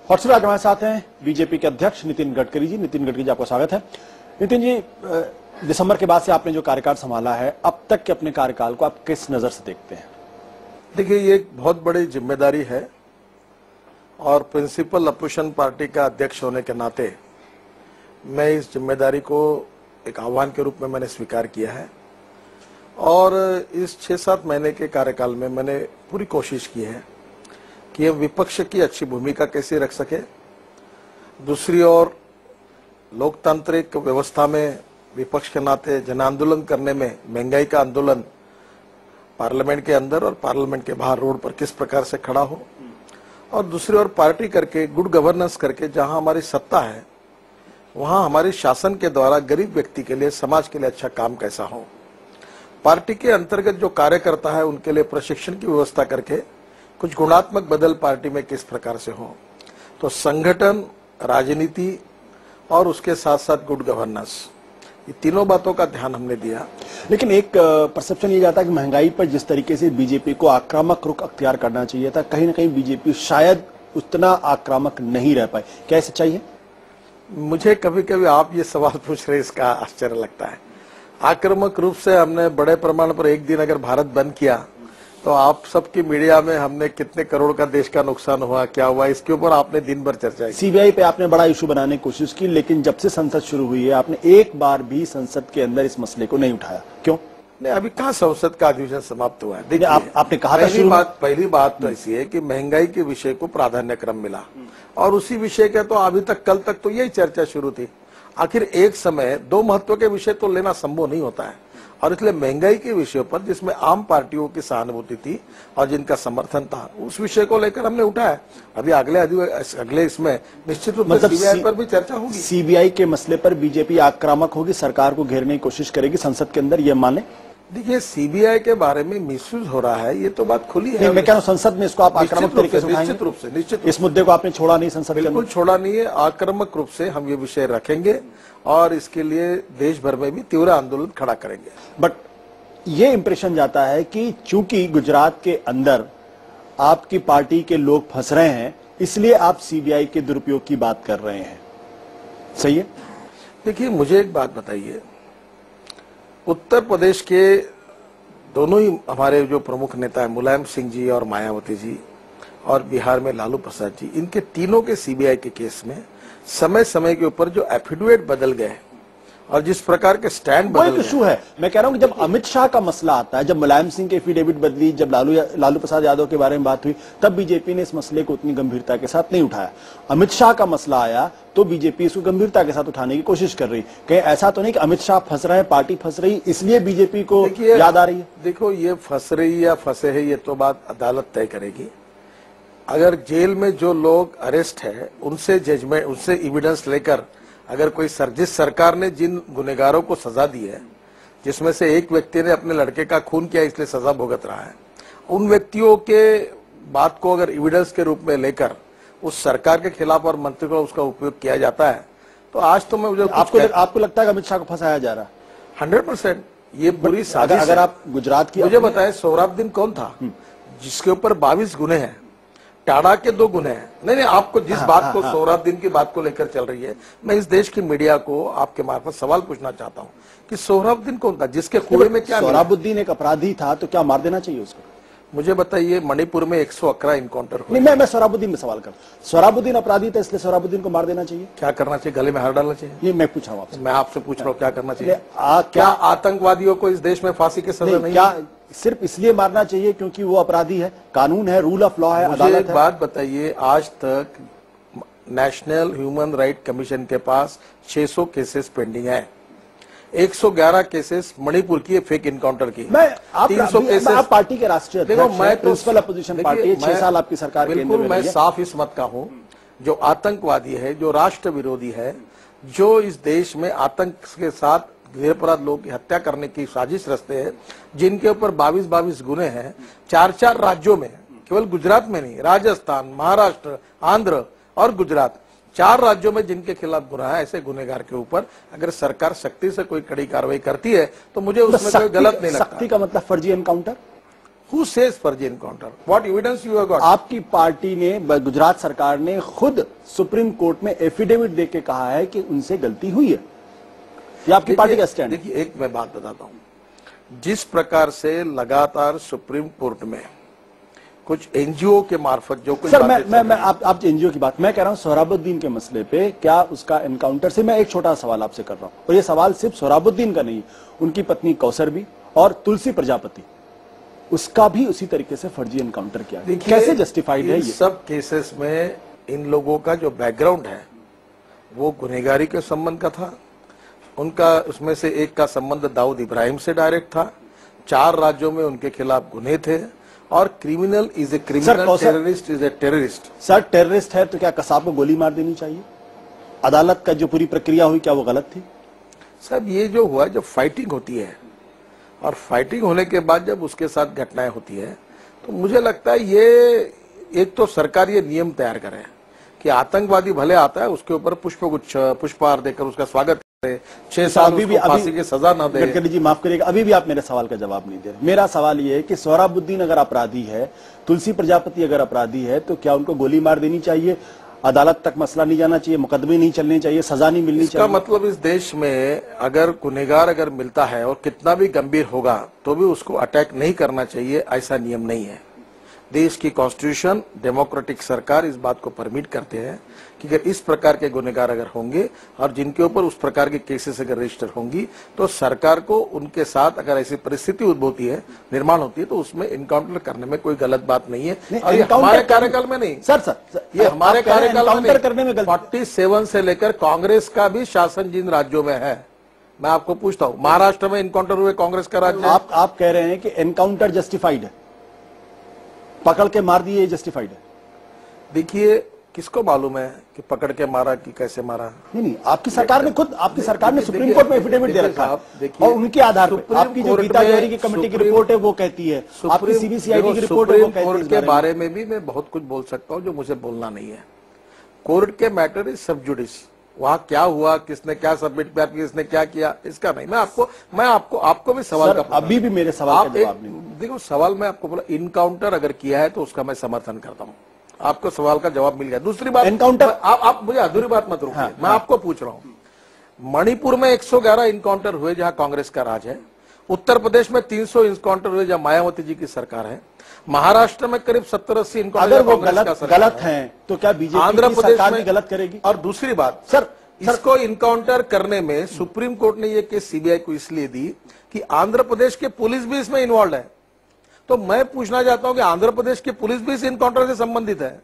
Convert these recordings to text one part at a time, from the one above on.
WhatsApp आज हमारे साथ हैं बीजेपी के अध्यक्ष नितिन गडकरी जी। नितिन गडकरी जी, आपका स्वागत है। नितिन जी, दिसंबर के बाद से आपने जो कार्यकाल संभाला है, अब तक के अपने कार्यकाल को आप किस नजर से देखते हैं? देखिए, ये एक बहुत बड़ी जिम्मेदारी है और प्रिंसिपल अपोजिशन पार्टी का अध्यक्ष होने के नाते मैं इस जिम्मेदारी को एक आह्वान के रूप में मैंने स्वीकार किया है और इस 6-7 महीने के कार्यकाल में मैंने पूरी कोशिश की है कि हम विपक्ष की अच्छी भूमिका कैसे रख सके, दूसरी ओर लोकतांत्रिक व्यवस्था में विपक्ष के नाते जन आंदोलन करने में महंगाई का आंदोलन पार्लियामेंट के अंदर और पार्लियामेंट के बाहर रोड पर किस प्रकार से खड़ा हो, और दूसरी ओर पार्टी करके गुड गवर्नेंस करके जहां हमारी सत्ता है वहां हमारे शासन के द्वारा गरीब व्यक्ति के लिए, समाज के लिए अच्छा काम कैसा हो, पार्टी के अंतर्गत जो कार्यकर्ता है उनके लिए प्रशिक्षण की व्यवस्था करके कुछ गुणात्मक बदल पार्टी में किस प्रकार से हो। तो संगठन, राजनीति और उसके साथ साथ गुड गवर्नेंस, ये तीनों बातों का ध्यान हमने दिया। लेकिन एक परसेप्शन ये जाता है कि महंगाई पर जिस तरीके से बीजेपी को आक्रामक रुख अख्तियार करना चाहिए था, कहीं ना कहीं बीजेपी शायद उतना आक्रामक नहीं रह पाई। क्या सच्चाई है? मुझे कभी कभी आप ये सवाल पूछ रहे, इसका आश्चर्य लगता है। आक्रामक रूप से हमने बड़े प्रमाण पर एक दिन अगर भारत बंद किया तो आप सबकी मीडिया में हमने कितने करोड़ का देश का नुकसान हुआ, क्या हुआ, इसके ऊपर आपने दिन भर चर्चा की। सीबीआई पे आपने बड़ा इशू बनाने की कोशिश की, लेकिन जब से संसद शुरू हुई है आपने एक बार भी संसद के अंदर इस मसले को नहीं उठाया। क्यों? नहीं, अभी कहाँ संसद का अधिवेशन समाप्त हुआ है। देखिए, आपने कहा था पहली बात तो ऐसी है कि महंगाई के विषय को प्राधान्य क्रम मिला और उसी विषय के तो अभी तक, कल तक तो यही चर्चा शुरू थी। आखिर एक समय दो महत्व के विषय तो लेना संभव नहीं होता है और इसलिए महंगाई के विषय पर जिसमें आम पार्टियों की सहानुभूति थी और जिनका समर्थन था, उस विषय को लेकर हमने उठाया। अभी अगले इसमें निश्चित रूप से सीबीआई पर भी चर्चा होगी। सीबीआई के मसले पर बीजेपी आक्रामक होगी, सरकार को घेरने की कोशिश करेगी संसद के अंदर, ये माने? देखिए, सीबीआई के बारे में मिसयूज हो रहा है, ये तो बात खुली है। मैं कह रहा हूं संसद में इसको आप आक्रामक तरीके से निश्चित रूप से इस मुद्दे को आपने छोड़ा नहीं संसद के अंदर? बिल्कुल छोड़ा नहीं है। आक्रामक रूप से हम ये विषय रखेंगे और इसके लिए देश भर में भी तीव्र आंदोलन खड़ा करेंगे। बट ये इंप्रेशन जाता है कि चूंकि गुजरात के अंदर आपकी पार्टी के लोग फंस रहे हैं, इसलिए आप सीबीआई के दुरुपयोग की बात कर रहे हैं। सही है? देखिए, मुझे एक बात बताइए, उत्तर प्रदेश के दोनों ही हमारे जो प्रमुख नेता है, मुलायम सिंह जी और मायावती जी, और बिहार में लालू प्रसाद जी, इनके तीनों के सीबीआई के केस में समय समय के ऊपर जो एफिडेविट बदल गए और जिस प्रकार के स्टैंड बदल इशू है। मैं कह रहा हूं कि जब अमित शाह का मसला आता है, जब मुलायम सिंह के एफिडेविट बदली, जब लालू प्रसाद यादव के बारे में बात हुई, तब बीजेपी ने इस मसले को उतनी गंभीरता के साथ नहीं उठाया। अमित शाह का मसला आया तो बीजेपी इसको गंभीरता के साथ उठाने की कोशिश कर रही। कहीं ऐसा तो नहीं कि अमित शाह फंस रहे हैं, पार्टी फंस रही, इसलिए बीजेपी को याद आ रही है? देखो, ये फंस रही या फंसे है ये तो बात अदालत तय करेगी। अगर जेल में जो लोग अरेस्ट है उनसे जजमेंट, उनसे एविडेंस लेकर अगर कोई जिस सरकार ने जिन गुनहगारों को सजा दी है, जिसमें से एक व्यक्ति ने अपने लड़के का खून किया इसलिए सजा भुगत रहा है, उन व्यक्तियों के बात को अगर एविडेंस के रूप में लेकर उस सरकार के खिलाफ और मंत्री को उसका उपयोग किया जाता है, तो आज तो मैं आपको लगता है कि अमित शाह को फंसाया जा रहा है? 100% ये पूरी साजिश। अगर आप गुजरात की, मुझे बताएं, सोहराबुद्दीन कौन था जिसके ऊपर 22 गुने हैं? टाड़ा के 2 गुने हैं। नहीं, आपको जिस बात को सोहराबुद्दीन की बात को लेकर चल रही है, मैं इस देश की मीडिया को आपके मार्फत सवाल पूछना चाहता हूं कि सोहराबुद्दीन कौन था जिसके कुएं में क्या? सोहराबुद्दीन एक अपराधी था, तो क्या मार देना चाहिए उसको? मुझे बताइए, मणिपुर में 111 इनकाउंटर हुए। नहीं, मैं सोहराबुद्दीन में सवाल कर, सोहराबुद्दीन अपराधी था इसलिए सोहराबुद्दीन को मार देना चाहिए? क्या करना चाहिए? गले में हार डालना चाहिए? नहीं, मैं पूछा हूं आपसे। मैं आपसे पूछ रहा हूँ क्या करना चाहिए? क्या आतंकवादियों को इस देश में फांसी की सजा नहीं? क्या सिर्फ इसलिए मारना चाहिए क्योंकि वो अपराधी है? कानून है, रूल ऑफ लॉ है, अदालत है। एक बात बताइए, आज तक नेशनल ह्यूमन राइट कमीशन के पास 600 केसेस पेंडिंग है। 111 केसेस मणिपुर की फेक इनकाउंटर की। 300 केसेस। आप पार्टी के राष्ट्रीय अध्यक्ष हैं, प्रिंसिपल अपोजिशन पार्टी है, 6 साल आपकी सरकार के अंदर। मैं साफ इस मत का हूं, जो आतंकवादी है, जो राष्ट्र विरोधी है, जो इस देश में आतंक के साथ निरपराध लोगों की हत्या करने की साजिश रचते हैं, जिनके ऊपर 22 गुने हैं 4 राज्यों में, केवल गुजरात में नहीं, राजस्थान, महाराष्ट्र, आंध्र और गुजरात, 4 राज्यों में जिनके खिलाफ गुनाह है, ऐसे गुनहगार के ऊपर अगर सरकार सख्ती से कोई कड़ी कार्रवाई करती है तो मुझे उसमें कोई गलत नहीं लगता। सख्ती का मतलब फर्जी एनकाउंटर? Who says फर्जी encounter? What evidence you have got? आपकी पार्टी ने, गुजरात सरकार ने खुद सुप्रीम कोर्ट में एफिडेविट देके कहा है कि उनसे गलती हुई है। ये आपकी पार्टी का स्टैंड है। देखिए, एक मैं बात बताता हूं, जिस प्रकार से लगातार सुप्रीम कोर्ट में कुछ एनजीओ के मार्फत जो कुछ सर, मैं आप एनजीओ की बात मैं कह रहा हूं, सोहराबुद्दीन के मसले पे क्या उसका एनकाउंटर से, मैं एक छोटा सवाल आपसे कर रहा हूं, और ये सवाल सिर्फ सोहराबुद्दीन का नहीं, उनकी पत्नी कौसर भी और तुलसी प्रजापति, उसका भी उसी तरीके से फर्जी एनकाउंटर किया। कैसे जस्टिफाइड है ये? सब केसेस में इन लोगों का जो बैकग्राउंड है वो गुनहगारी के संबंध का था। उनका उसमें से एक का संबंध दाऊद इब्राहिम से डायरेक्ट था। 4 राज्यों में उनके खिलाफ गुने थे, और criminal is a criminal, terrorist is a terrorist. Sir, terrorist है तो क्या कसाब को गोली मार देनी चाहिए? अदालत का जो पूरी प्रक्रिया हुई, क्या वो गलत थी? साहब, ये जो हुआ, जब फाइटिंग होती है और फाइटिंग होने के बाद जब उसके साथ घटनाएं होती है, तो मुझे लगता है ये एक तो सरकार ये नियम तैयार करे कि आतंकवादी भले आता है उसके ऊपर पुष्पगुच्छ, पुष्पहार देकर उसका स्वागत करे, 6 साल उसको फांसी की सजा ना दे। गडकरी जी माफ करिएगा, अभी भी आप मेरे सवाल का जवाब नहीं दे रहे। मेरा सवाल ये है कि सोहराबुद्दीन अगर अपराधी है, तुलसी प्रजापति अगर अपराधी है, तो क्या उनको गोली मार देनी चाहिए? अदालत तक मसला नहीं जाना चाहिए? मुकदमे नहीं चलने चाहिए? सजा नहीं मिलनी चाहिए? इसका मतलब इस देश में अगर गुनहगार अगर मिलता है और कितना भी गंभीर होगा तो भी उसको अटैक नहीं करना चाहिए, ऐसा नियम नहीं है। देश की कॉन्स्टिट्यूशन, डेमोक्रेटिक सरकार इस बात को परमिट करते हैं कि अगर इस प्रकार के गुनहगार अगर होंगे और जिनके ऊपर उस प्रकार के केसेस अगर रजिस्टर होंगी, तो सरकार को उनके साथ अगर ऐसी परिस्थिति उद्भवती है, निर्माण होती है, तो उसमें इनकाउंटर करने में कोई गलत बात नहीं है। और ये हमारे कार्यकाल में नहीं, सर ये हमारे कार्यकाल में करने में 47 से लेकर कांग्रेस का भी शासन जिन राज्यों में है, मैं आपको पूछता हूँ, महाराष्ट्र में इनकाउंटर हुए, कांग्रेस का राज्य। आप कह रहे हैं कि एनकाउंटर जस्टिफाइड है, पकड़ के मार दिए जस्टिफाइड है? देखिए, किसको मालूम है कि पकड़ के मारा कि कैसे मारा? नहीं, आपकी सरकार ने खुद, आपकी सरकार ने सुप्रीम कोर्ट में एफिडेविट दे रखा है, और उनके आधार पर आपकी जो गीता जौहरी की कमेटी की रिपोर्ट है वो कहती है, आपकी सीबीसीआईडी की रिपोर्ट है वो कहती है। कोर्ट के बारे में भी मैं बहुत कुछ बोल सकता हूँ जो मुझे बोलना नहीं है। कोर्ट के मैटर इज सब जुडिस, वहां क्या हुआ, किसने क्या सबमिट किया, किसने क्या किया, इसका नहीं। मैं आपको भी सवाल का, अभी भी मेरे सवाल का जवाब नहीं। देखो, सवाल मैं आपको बोला, इनकाउंटर अगर किया है तो उसका मैं समर्थन करता हूँ। आपको सवाल का जवाब मिल गया। दूसरी बात, एनकाउंटर, आप मुझे अधूरी बात मत रोकिए। मैं आपको पूछ रहा हूँ, मणिपुर में 111 इनकाउंटर हुए जहां कांग्रेस का राज है, उत्तर प्रदेश में 300 इनकाउंटर हुए जहां मायावती जी की सरकार है, महाराष्ट्र में करीब 70-80 इनकाउंटर, अगर वो गलत हैं तो क्या बीजेपी आंध्र प्रदेश में गलत करेगी? और दूसरी बात, सर, इसको इनकाउंटर करने में सुप्रीम कोर्ट ने ये केस सीबीआई को इसलिए दी कि आंध्र प्रदेश के पुलिस भी इसमें इन्वॉल्व है। तो मैं पूछना चाहता हूं कि आंध्र प्रदेश की पुलिस भी इस इनकाउंटर से संबंधित है,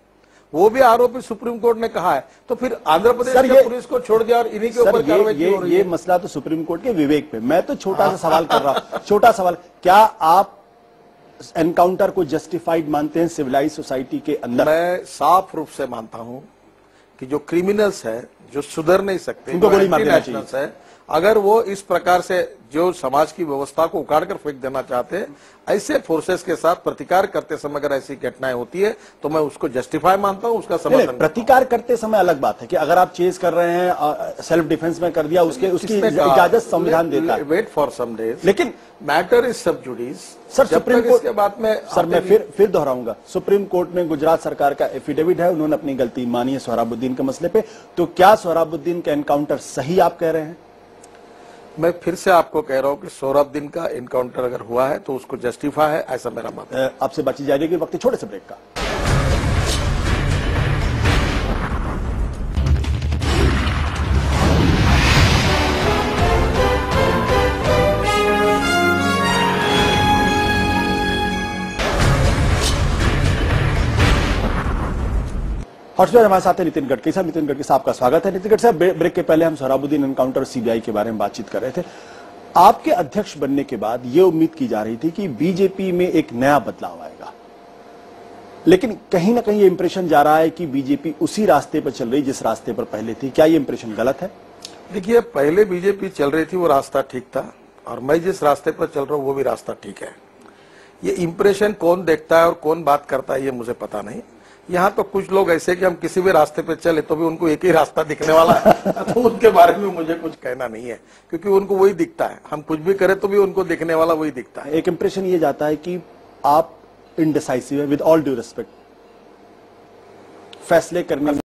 वो भी आरोपी सुप्रीम कोर्ट ने कहा है, तो फिर आंध्र प्रदेश की पुलिस को छोड़ दिया और इन्हीं के ऊपर कार्रवाई क्यों हो रही है? ये मसला तो सुप्रीम कोर्ट के विवेक पे। मैं तो छोटा सा सवाल कर रहा हूं, छोटा सवाल, क्या आप एनकाउंटर को जस्टिफाइड मानते हैं सिविलाइज सोसाइटी के अंदर? मैं साफ रूप से मानता हूं कि जो क्रिमिनल्स है, जो सुधर नहीं सकते, उनको गोली मार देना चाहिए। है, अगर वो इस प्रकार से जो समाज की व्यवस्था को उखाड़ कर फेंक देना चाहते हैं, ऐसे फोर्सेस के साथ प्रतिकार करते समय अगर ऐसी घटनाएं होती है तो मैं उसको जस्टिफाई मानता हूं, उसका समर्थन। प्रतिकार करते समय अलग बात है कि अगर आप चेज कर रहे हैं, सेल्फ डिफेंस में कर दिया, उसकी इजाजत संविधान देता है। वेट फॉर सम डेज, लेकिन मैटर इज सब जुडिस। सर, सुप्रीम कोर्ट के बाद में, सर मैं फिर दोहराऊंगा, सुप्रीम कोर्ट में गुजरात सरकार का एफिडेविट है, उन्होंने अपनी गलती मानी है सोहराबुद्दीन के मसले पे, तो क्या सोहराबुद्दीन का एनकाउंटर सही आप कह रहे हैं? मैं फिर से आपको कह रहा हूं कि सोहराबुद्दीन का एनकाउंटर अगर हुआ है तो उसको जस्टिफाई है, ऐसा मेरा मत है। आपसे बातचीत जारी रहेगी, वक्त छोटे से ब्रेक का। हॉटस्पॉट हमारे साथ है नितिन गडकरी साहब। नितिन गडकरी साहब का स्वागत है। नितिन गडकरी साहब, ब्रेक के पहले हम सोहराबुद्दीन एनकाउंटर और सीबीआई के बारे में बातचीत कर रहे थे। आपके अध्यक्ष बनने के बाद यह उम्मीद की जा रही थी कि बीजेपी में एक नया बदलाव आएगा, लेकिन कहीं ना कहीं ये इंप्रेशन जा रहा है कि बीजेपी उसी रास्ते पर चल रही जिस रास्ते पर पहले थी। क्या ये इंप्रेशन गलत है? देखिए, पहले बीजेपी चल रही थी वो रास्ता ठीक था, और मैं जिस रास्ते पर चल रहा हूं वो भी रास्ता ठीक है। ये इंप्रेशन कौन देखता है और कौन बात करता है ये मुझे पता नहीं। यहाँ तो कुछ लोग ऐसे कि हम किसी भी रास्ते पे चले तो भी उनको एक ही रास्ता दिखने वाला है तो उनके बारे में मुझे कुछ कहना नहीं है, क्योंकि उनको वही दिखता है। हम कुछ भी करें तो भी उनको दिखने वाला वही दिखता है। एक इंप्रेशन ये जाता है कि आप इनडिसाइसिव है, विद ऑल ड्यू रिस्पेक्ट फैसले करने में।